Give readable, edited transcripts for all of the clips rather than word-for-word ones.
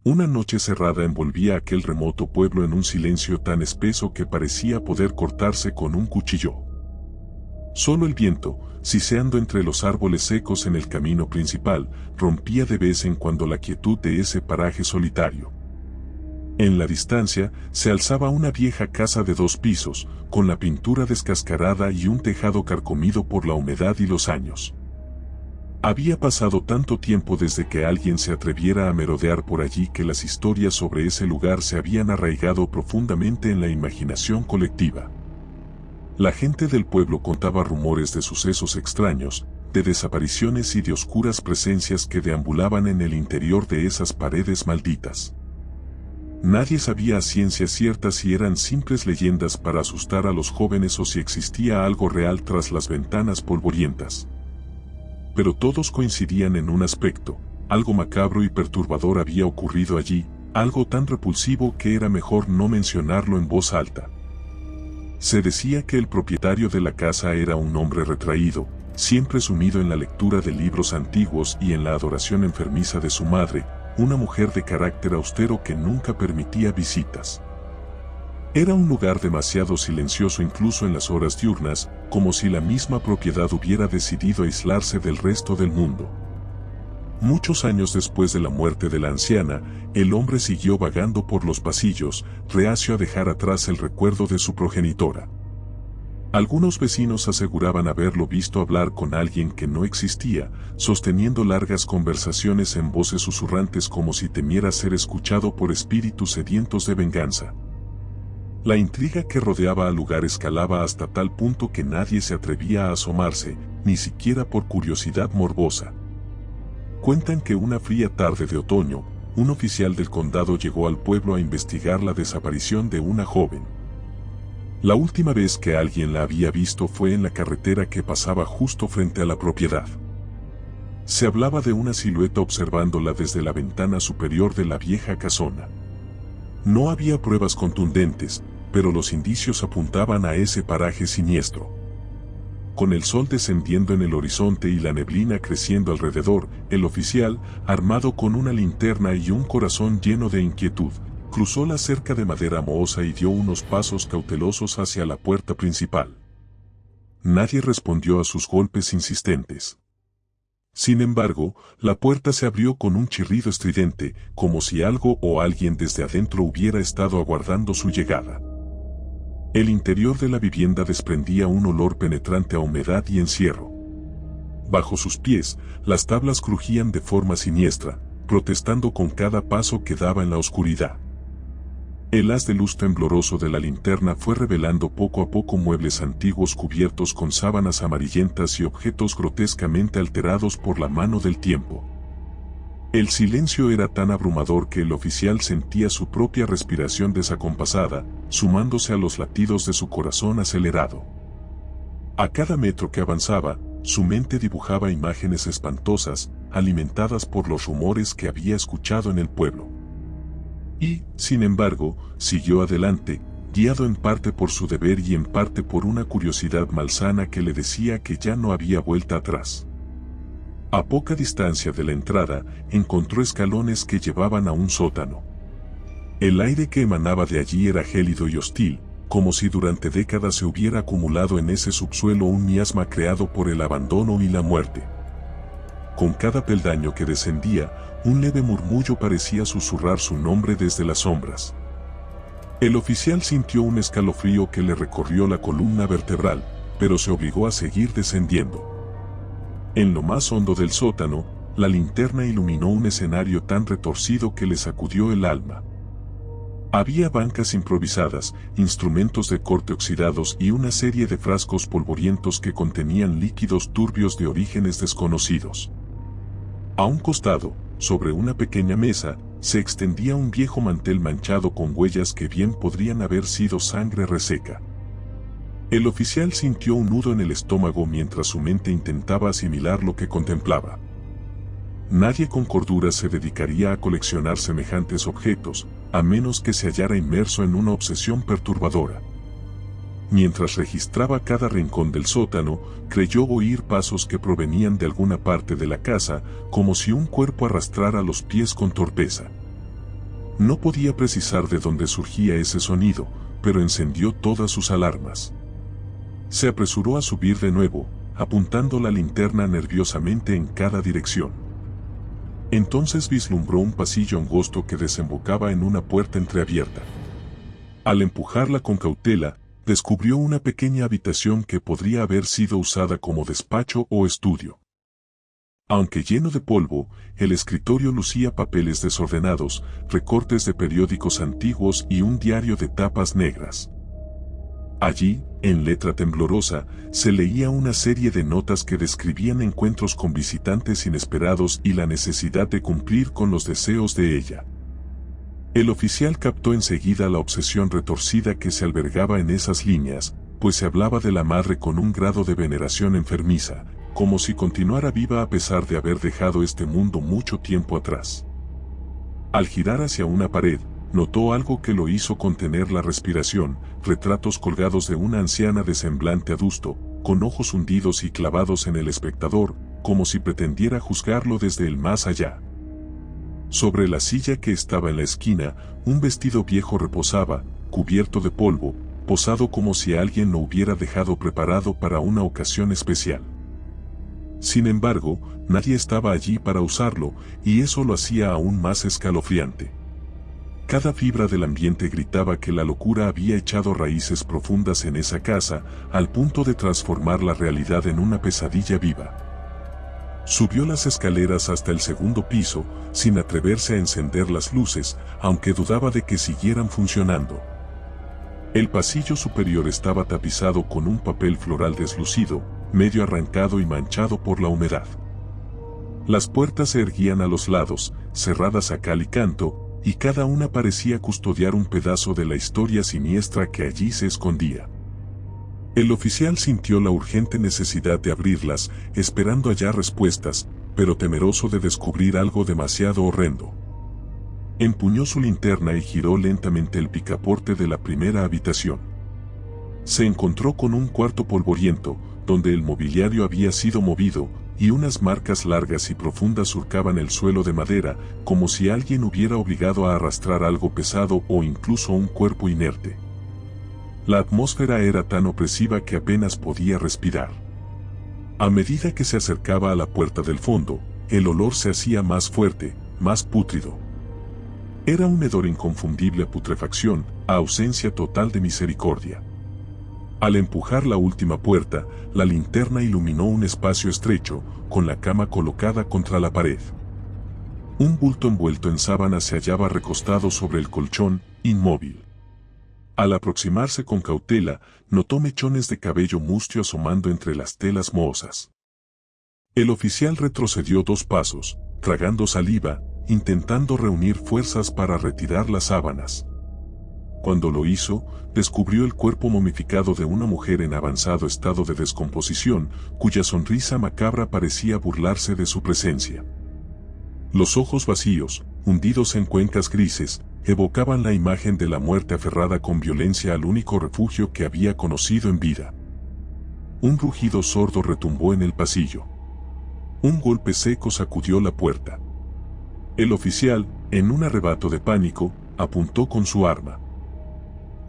Una noche cerrada envolvía aquel remoto pueblo en un silencio tan espeso que parecía poder cortarse con un cuchillo. Solo el viento, siseando entre los árboles secos en el camino principal, rompía de vez en cuando la quietud de ese paraje solitario. En la distancia, se alzaba una vieja casa de 2 pisos, con la pintura descascarada y un tejado carcomido por la humedad y los años. Había pasado tanto tiempo desde que alguien se atreviera a merodear por allí que las historias sobre ese lugar se habían arraigado profundamente en la imaginación colectiva. La gente del pueblo contaba rumores de sucesos extraños, de desapariciones y de oscuras presencias que deambulaban en el interior de esas paredes malditas. Nadie sabía a ciencia cierta si eran simples leyendas para asustar a los jóvenes o si existía algo real tras las ventanas polvorientas. Pero todos coincidían en un aspecto: algo macabro y perturbador había ocurrido allí, algo tan repulsivo que era mejor no mencionarlo en voz alta. Se decía que el propietario de la casa era un hombre retraído, siempre sumido en la lectura de libros antiguos y en la adoración enfermiza de su madre, una mujer de carácter austero que nunca permitía visitas. Era un lugar demasiado silencioso incluso en las horas diurnas, como si la misma propiedad hubiera decidido aislarse del resto del mundo. Muchos años después de la muerte de la anciana, el hombre siguió vagando por los pasillos, reacio a dejar atrás el recuerdo de su progenitora. Algunos vecinos aseguraban haberlo visto hablar con alguien que no existía, sosteniendo largas conversaciones en voces susurrantes como si temiera ser escuchado por espíritus sedientos de venganza. La intriga que rodeaba al lugar escalaba hasta tal punto que nadie se atrevía a asomarse, ni siquiera por curiosidad morbosa. Cuentan que una fría tarde de otoño, un oficial del condado llegó al pueblo a investigar la desaparición de una joven. La última vez que alguien la había visto fue en la carretera que pasaba justo frente a la propiedad. Se hablaba de una silueta observándola desde la ventana superior de la vieja casona. No había pruebas contundentes, pero los indicios apuntaban a ese paraje siniestro. Con el sol descendiendo en el horizonte y la neblina creciendo alrededor, el oficial, armado con una linterna y un corazón lleno de inquietud, cruzó la cerca de madera mohosa y dio unos pasos cautelosos hacia la puerta principal. Nadie respondió a sus golpes insistentes. Sin embargo, la puerta se abrió con un chirrido estridente, como si algo o alguien desde adentro hubiera estado aguardando su llegada. El interior de la vivienda desprendía un olor penetrante a humedad y encierro. Bajo sus pies, las tablas crujían de forma siniestra, protestando con cada paso que daba en la oscuridad. El haz de luz tembloroso de la linterna fue revelando poco a poco muebles antiguos cubiertos con sábanas amarillentas y objetos grotescamente alterados por la mano del tiempo. El silencio era tan abrumador que el oficial sentía su propia respiración desacompasada, sumándose a los latidos de su corazón acelerado. A cada metro que avanzaba, su mente dibujaba imágenes espantosas, alimentadas por los rumores que había escuchado en el pueblo. Y, sin embargo, siguió adelante, guiado en parte por su deber y en parte por una curiosidad malsana que le decía que ya no había vuelta atrás. A poca distancia de la entrada, encontró escalones que llevaban a un sótano. El aire que emanaba de allí era gélido y hostil, como si durante décadas se hubiera acumulado en ese subsuelo un miasma creado por el abandono y la muerte. Con cada peldaño que descendía, un leve murmullo parecía susurrar su nombre desde las sombras. El oficial sintió un escalofrío que le recorrió la columna vertebral, pero se obligó a seguir descendiendo. En lo más hondo del sótano, la linterna iluminó un escenario tan retorcido que le sacudió el alma. Había bancas improvisadas, instrumentos de corte oxidados y una serie de frascos polvorientos que contenían líquidos turbios de orígenes desconocidos. A un costado, sobre una pequeña mesa, se extendía un viejo mantel manchado con huellas que bien podrían haber sido sangre reseca. El oficial sintió un nudo en el estómago mientras su mente intentaba asimilar lo que contemplaba. Nadie con cordura se dedicaría a coleccionar semejantes objetos, a menos que se hallara inmerso en una obsesión perturbadora. Mientras registraba cada rincón del sótano, creyó oír pasos que provenían de alguna parte de la casa, como si un cuerpo arrastrara los pies con torpeza. No podía precisar de dónde surgía ese sonido, pero encendió todas sus alarmas. Se apresuró a subir de nuevo, apuntando la linterna nerviosamente en cada dirección. Entonces vislumbró un pasillo angosto que desembocaba en una puerta entreabierta. Al empujarla con cautela, descubrió una pequeña habitación que podría haber sido usada como despacho o estudio. Aunque lleno de polvo, el escritorio lucía papeles desordenados, recortes de periódicos antiguos y un diario de tapas negras. Allí, en letra temblorosa, se leía una serie de notas que describían encuentros con visitantes inesperados y la necesidad de cumplir con los deseos de ella. El oficial captó enseguida la obsesión retorcida que se albergaba en esas líneas, pues se hablaba de la madre con un grado de veneración enfermiza, como si continuara viva a pesar de haber dejado este mundo mucho tiempo atrás. Al girar hacia una pared, notó algo que lo hizo contener la respiración: retratos colgados de una anciana de semblante adusto, con ojos hundidos y clavados en el espectador, como si pretendiera juzgarlo desde el más allá. Sobre la silla que estaba en la esquina, un vestido viejo reposaba, cubierto de polvo, posado como si alguien lo hubiera dejado preparado para una ocasión especial. Sin embargo, nadie estaba allí para usarlo, y eso lo hacía aún más escalofriante. Cada fibra del ambiente gritaba que la locura había echado raíces profundas en esa casa, al punto de transformar la realidad en una pesadilla viva. Subió las escaleras hasta el segundo piso, sin atreverse a encender las luces, aunque dudaba de que siguieran funcionando. El pasillo superior estaba tapizado con un papel floral deslucido, medio arrancado y manchado por la humedad. Las puertas se erguían a los lados, cerradas a cal y canto, y cada una parecía custodiar un pedazo de la historia siniestra que allí se escondía. El oficial sintió la urgente necesidad de abrirlas, esperando hallar respuestas, pero temeroso de descubrir algo demasiado horrendo. Empuñó su linterna y giró lentamente el picaporte de la primera habitación. Se encontró con un cuarto polvoriento, donde el mobiliario había sido movido, y unas marcas largas y profundas surcaban el suelo de madera, como si alguien hubiera obligado a arrastrar algo pesado o incluso un cuerpo inerte. La atmósfera era tan opresiva que apenas podía respirar. A medida que se acercaba a la puerta del fondo, el olor se hacía más fuerte, más pútrido. Era un hedor inconfundible a putrefacción, a ausencia total de misericordia. Al empujar la última puerta, la linterna iluminó un espacio estrecho, con la cama colocada contra la pared. Un bulto envuelto en sábana se hallaba recostado sobre el colchón, inmóvil. Al aproximarse con cautela, notó mechones de cabello mustio asomando entre las telas mohosas. El oficial retrocedió 2 pasos, tragando saliva, intentando reunir fuerzas para retirar las sábanas. Cuando lo hizo, descubrió el cuerpo momificado de una mujer en avanzado estado de descomposición, cuya sonrisa macabra parecía burlarse de su presencia. Los ojos vacíos, hundidos en cuencas grises, evocaban la imagen de la muerte aferrada con violencia al único refugio que había conocido en vida. Un rugido sordo retumbó en el pasillo. Un golpe seco sacudió la puerta. El oficial, en un arrebato de pánico, apuntó con su arma.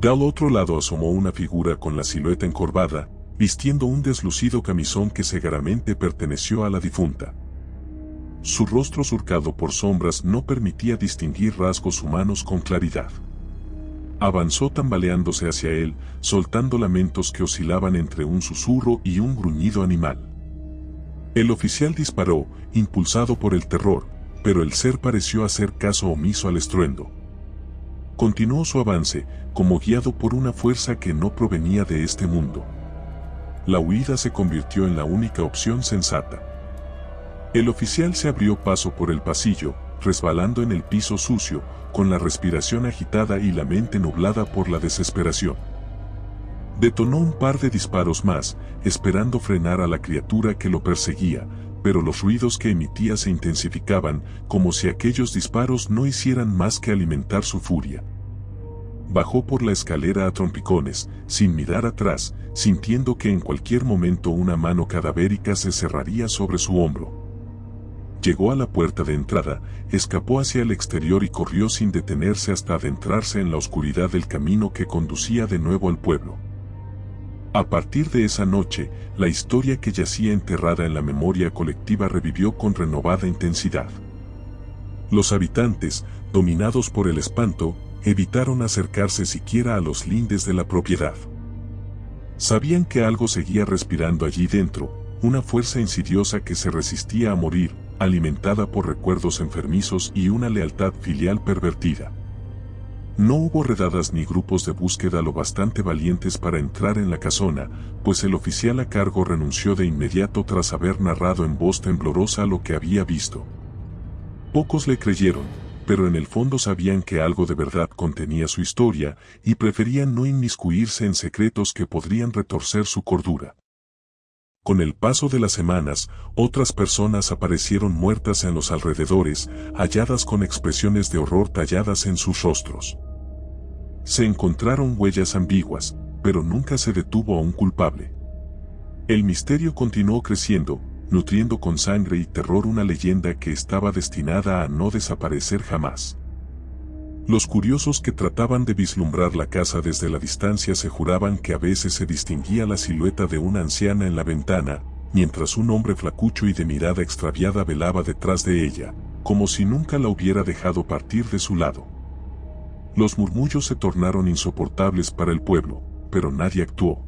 Del otro lado asomó una figura con la silueta encorvada, vistiendo un deslucido camisón que seguramente perteneció a la difunta. Su rostro surcado por sombras no permitía distinguir rasgos humanos con claridad. Avanzó tambaleándose hacia él, soltando lamentos que oscilaban entre un susurro y un gruñido animal. El oficial disparó, impulsado por el terror, pero el ser pareció hacer caso omiso al estruendo. Continuó su avance, como guiado por una fuerza que no provenía de este mundo. La huida se convirtió en la única opción sensata. El oficial se abrió paso por el pasillo, resbalando en el piso sucio, con la respiración agitada y la mente nublada por la desesperación. Detonó un par de disparos más, esperando frenar a la criatura que lo perseguía, pero los ruidos que emitía se intensificaban, como si aquellos disparos no hicieran más que alimentar su furia. Bajó por la escalera a trompicones, sin mirar atrás, sintiendo que en cualquier momento una mano cadavérica se cerraría sobre su hombro. Llegó a la puerta de entrada, escapó hacia el exterior y corrió sin detenerse hasta adentrarse en la oscuridad del camino que conducía de nuevo al pueblo. A partir de esa noche, la historia que yacía enterrada en la memoria colectiva revivió con renovada intensidad. Los habitantes, dominados por el espanto, evitaron acercarse siquiera a los lindes de la propiedad. Sabían que algo seguía respirando allí dentro, una fuerza insidiosa que se resistía a morir, alimentada por recuerdos enfermizos y una lealtad filial pervertida. No hubo redadas ni grupos de búsqueda lo bastante valientes para entrar en la casona, pues el oficial a cargo renunció de inmediato tras haber narrado en voz temblorosa lo que había visto. Pocos le creyeron, pero en el fondo sabían que algo de verdad contenía su historia y preferían no inmiscuirse en secretos que podrían retorcer su cordura. Con el paso de las semanas, otras personas aparecieron muertas en los alrededores, halladas con expresiones de horror talladas en sus rostros. Se encontraron huellas ambiguas, pero nunca se detuvo a un culpable. El misterio continuó creciendo, nutriendo con sangre y terror una leyenda que estaba destinada a no desaparecer jamás. Los curiosos que trataban de vislumbrar la casa desde la distancia se juraban que a veces se distinguía la silueta de una anciana en la ventana, mientras un hombre flacucho y de mirada extraviada velaba detrás de ella, como si nunca la hubiera dejado partir de su lado. Los murmullos se tornaron insoportables para el pueblo, pero nadie actuó.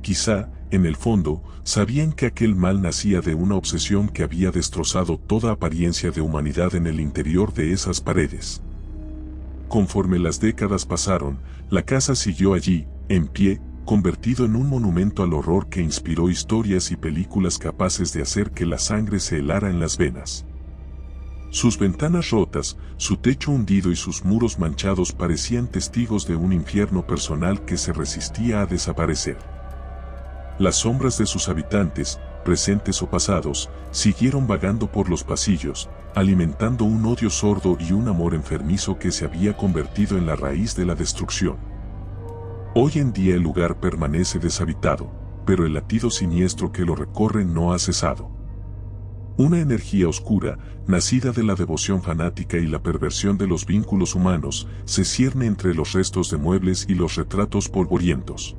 Quizá, en el fondo, sabían que aquel mal nacía de una obsesión que había destrozado toda apariencia de humanidad en el interior de esas paredes. Conforme las décadas pasaron, la casa siguió allí, en pie, convertido en un monumento al horror que inspiró historias y películas capaces de hacer que la sangre se helara en las venas. Sus ventanas rotas, su techo hundido y sus muros manchados parecían testigos de un infierno personal que se resistía a desaparecer. Las sombras de sus habitantes, presentes o pasados, siguieron vagando por los pasillos, alimentando un odio sordo y un amor enfermizo que se había convertido en la raíz de la destrucción. Hoy en día el lugar permanece deshabitado, pero el latido siniestro que lo recorre no ha cesado. Una energía oscura, nacida de la devoción fanática y la perversión de los vínculos humanos, se cierne entre los restos de muebles y los retratos polvorientos.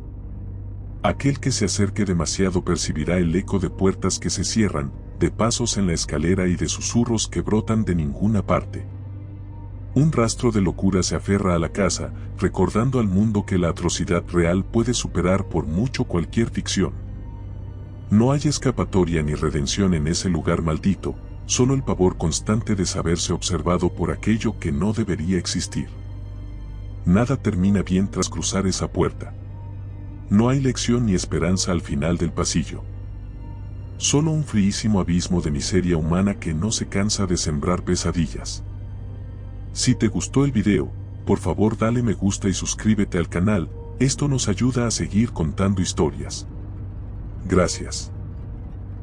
Aquel que se acerque demasiado percibirá el eco de puertas que se cierran, de pasos en la escalera y de susurros que brotan de ninguna parte. Un rastro de locura se aferra a la casa, recordando al mundo que la atrocidad real puede superar por mucho cualquier ficción. No hay escapatoria ni redención en ese lugar maldito, solo el pavor constante de saberse observado por aquello que no debería existir. Nada termina bien tras cruzar esa puerta. No hay lección ni esperanza al final del pasillo. Solo un fríísimo abismo de miseria humana que no se cansa de sembrar pesadillas. Si te gustó el video, por favor dale me gusta y suscríbete al canal, esto nos ayuda a seguir contando historias. Gracias.